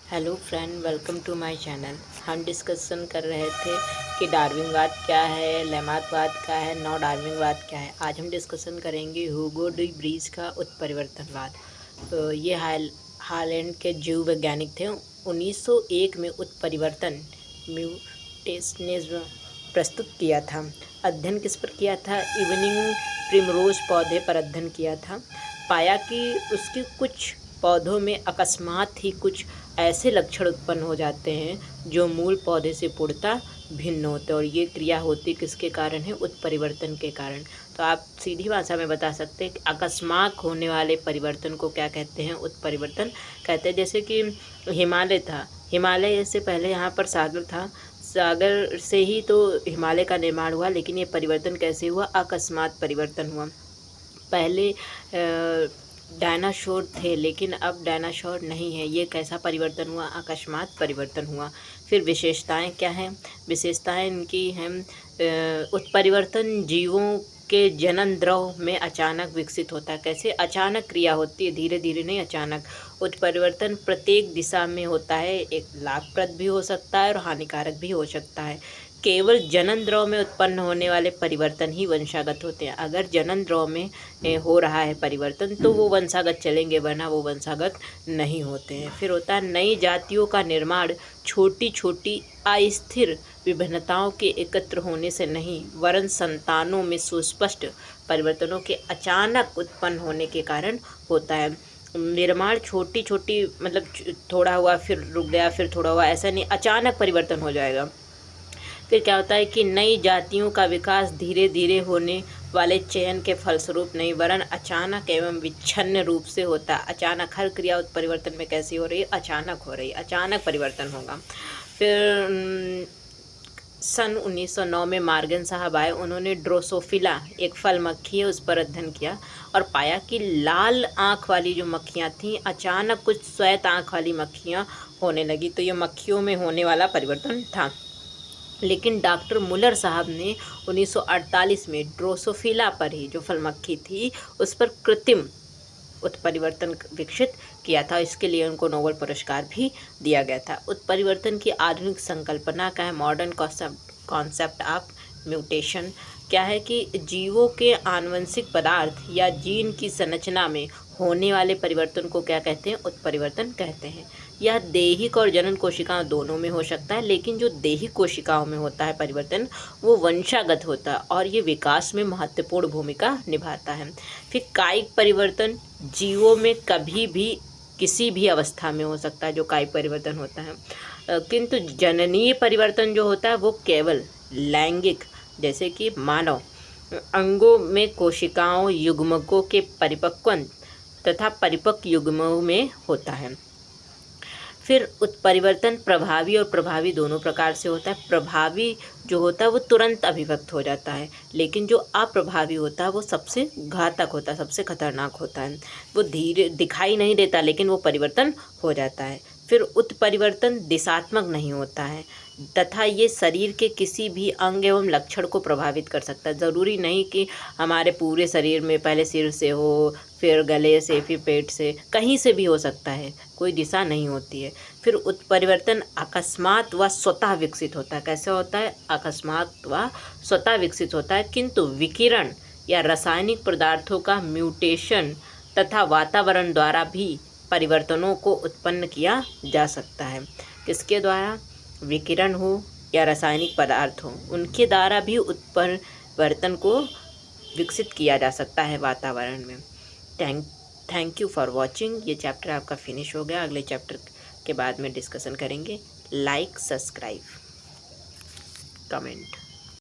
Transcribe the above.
Hello friend, welcome to my channel. हम discussion कर रहे थे कि डार्विनवाद क्या है, लेमार्कवाद क्या है, नॉ डार्विनवाद क्या है। आज हम डिस्कशन करेंगे ह्यूगो डी ब्रीज का उत्परिवर्तनवाद। तो ये हालैंड के जीव वैज्ञानिक थे। 1901 में उत्परिवर्तन म्यूटेशनिज्म प्रस्तुत किया था। अध्ययन किस पर किया था? इवनिंग प्रिमरोज पौधे पर अध्ययन किया था। पाया कि उसके कुछ पौधों में अकस्मात ही कुछ ऐसे लक्षण उत्पन्न हो जाते हैं जो मूल पौधे से पूर्णतः भिन्न होते हैं, और ये क्रिया होती किसके कारण है? उत्परिवर्तन के कारण। तो आप सीधी भाषा में बता सकते हैं कि अकस्मात होने वाले परिवर्तन को क्या कहते हैं? उत्परिवर्तन कहते हैं। जैसे कि हिमालय था, हिमालय से पहले यहाँ पर सागर था, सागर से ही तो हिमालय का निर्माण हुआ, लेकिन ये परिवर्तन कैसे हुआ? अकस्मात परिवर्तन हुआ। पहले डायनासोर थे, लेकिन अब डायनासोर नहीं है। ये कैसा परिवर्तन हुआ? अकस्मात परिवर्तन हुआ। फिर विशेषताएं क्या हैं? विशेषताएं इनकी हैं उत्परिवर्तन जीवों के जनन द्रव में अचानक विकसित होता है। कैसे? अचानक क्रिया होती है, धीरे धीरे नहीं, अचानक। उत्परिवर्तन प्रत्येक दिशा में होता है। एक लाभप्रद भी हो सकता है और हानिकारक भी हो सकता है। केवल जनन द्रव में उत्पन्न होने वाले परिवर्तन ही वंशागत होते हैं। अगर जनन द्रव में हो रहा है परिवर्तन तो वो वंशागत चलेंगे, वरना वो वंशागत नहीं होते हैं। फिर होता है नई जातियों का निर्माण छोटी छोटी अस्थिर विभिन्नताओं के एकत्र होने से नहीं, वरन संतानों में सुस्पष्ट परिवर्तनों के अचानक उत्पन्न होने के कारण होता है। निर्माण छोटी छोटी मतलब थोड़ा हुआ फिर रुक गया, फिर थोड़ा हुआ, ऐसा नहीं, अचानक परिवर्तन हो जाएगा। फिर क्या होता है कि नई जातियों का विकास धीरे धीरे होने वाले चयन के फलस्वरूप नहीं, वरन अचानक एवं विच्छिन्न रूप से होता है। अचानक हर क्रिया उत्परिवर्तन में कैसी हो रही है? अचानक हो रही है, अचानक परिवर्तन होगा। फिर सन 1909 में मार्गन साहब आए। उन्होंने ड्रोसोफिला, एक फल मक्खी है, उस पर अध्ययन किया और पाया कि लाल आँख वाली जो मक्खियाँ थीं, अचानक कुछ श्वेत आँख वाली मक्खियाँ होने लगी। तो ये मक्खियों में होने वाला परिवर्तन था। लेकिन डॉक्टर मुलर साहब ने 1948 में ड्रोसोफिला पर ही, जो फल मक्खी थी, उस पर कृत्रिम उत्परिवर्तन विकसित किया था। इसके लिए उनको नोबेल पुरस्कार भी दिया गया था। उत्परिवर्तन की आधुनिक संकल्पना का है मॉडर्न कॉन्सेप्ट ऑफ म्यूटेशन। क्या है कि जीवों के आनुवंशिक पदार्थ या जीन की संरचना में होने वाले परिवर्तन को क्या कहते हैं? उत्परिवर्तन कहते हैं। यह दैहिक और जनन कोशिकाओं दोनों में हो सकता है, लेकिन जो दैहिक कोशिकाओं में होता है परिवर्तन, वो वंशागत होता है और ये विकास में महत्वपूर्ण भूमिका निभाता है। फिर कायिक परिवर्तन जीवों में कभी भी किसी भी अवस्था में हो सकता है, जो कायिक परिवर्तन होता है। किंतु जननीय परिवर्तन जो होता है वो केवल लैंगिक, जैसे कि मानव अंगों में कोशिकाओं युग्मकों के परिपक्वन तथा परिपक्व युग्मों में होता है। फिर उत्परिवर्तन प्रभावी और प्रभावी दोनों प्रकार से होता है। प्रभावी जो होता है वो तुरंत अभिव्यक्त हो जाता है, लेकिन जो अप्रभावी होता है वो सबसे घातक होता है, सबसे खतरनाक होता है। वो धीरे दिखाई नहीं देता, लेकिन वो परिवर्तन हो जाता है। फिर उत्परिवर्तन दिशात्मक नहीं होता है तथा ये शरीर के किसी भी अंग एवं लक्षण को प्रभावित कर सकता है। ज़रूरी नहीं कि हमारे पूरे शरीर में, पहले सिर से हो, फिर गले से, फिर पेट से, कहीं से भी हो सकता है, कोई दिशा नहीं होती है। फिर उत्परिवर्तन अकस्मात व स्वतः विकसित होता है। कैसे होता है? अकस्मात व स्वतः विकसित होता है, किंतु विकिरण या रासायनिक पदार्थों का म्यूटेशन तथा वातावरण द्वारा भी परिवर्तनों को उत्पन्न किया जा सकता है। किसके द्वारा? विकिरण हो या रासायनिक पदार्थ हो, उनके द्वारा भी उत्परिवर्तन को विकसित किया जा सकता है वातावरण में। Thank you for watching. ये चैप्टर आपका फिनिश हो गया। अगले चैप्टर के बाद में डिस्कशन करेंगे। Like, subscribe, comment.